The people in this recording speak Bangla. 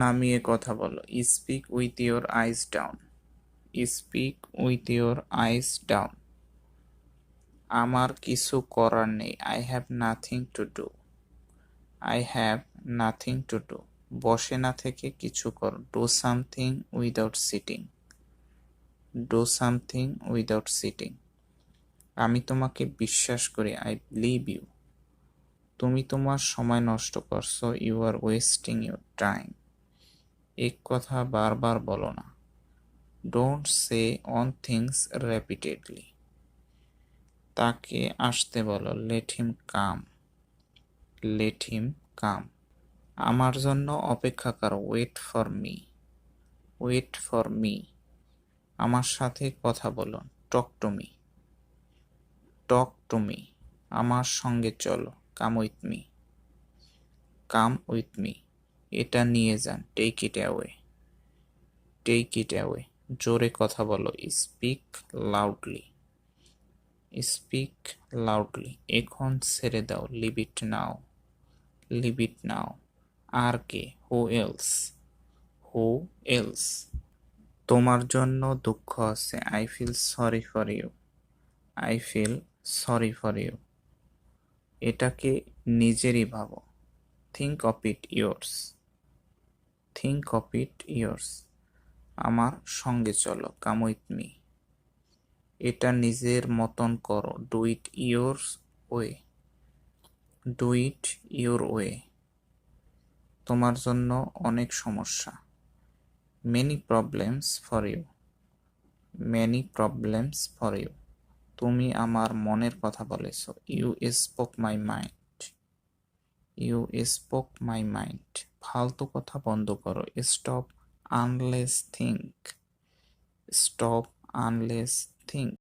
নামিয়ে কথা বলো। Speak with your eyes down. Speak with your eyes down. আমার কিছু করার নেই। I have nothing to do. I have nothing to do. বসে না থেকে কিছু করো। Do something without sitting. Do something without sitting. আমি তোমাকে বিশ্বাস করি। I believe you. তুমি তোমার সময় নষ্ট করছো। You are wasting your time. এক কথা বারবার বলো না। Don't say on things repeatedly. তাকে আসতে বলো। Late him come. Let him come. আমার জন্য অপেক্ষা করো। Wait for me. Wait for me. আমার সাথে কথা বলো। Talk to me. Talk to me. আমার সঙ্গে চলো। Come with me. Come with me. এটা নিয়ে যান। Take it away. Take it away. জোরে কথা বলো। Speak loudly. Speak loudly. এখন ছেড়ে দাও। Leave it now. Leave it now. আর কে? Who else? Who else? তোমার জন্য দুঃখ আছে। I feel sorry for you. I feel sorry for you. এটাকে নিজেরই ভাবো। Think of it yours. Think of it yours. আমার সঙ্গে চলো। Come with me. এটা নিজের মতন করো। Do it your way. Do it your way. তোমার জন্য অনেক সমস্যা। Many problems for you. Many problems for you. তুমি আমার মনের কথা বলেছ। You spoke my mind. You spoke my mind. ফালতু কথা বন্ধ করো। Stop unless think. Stop unless think.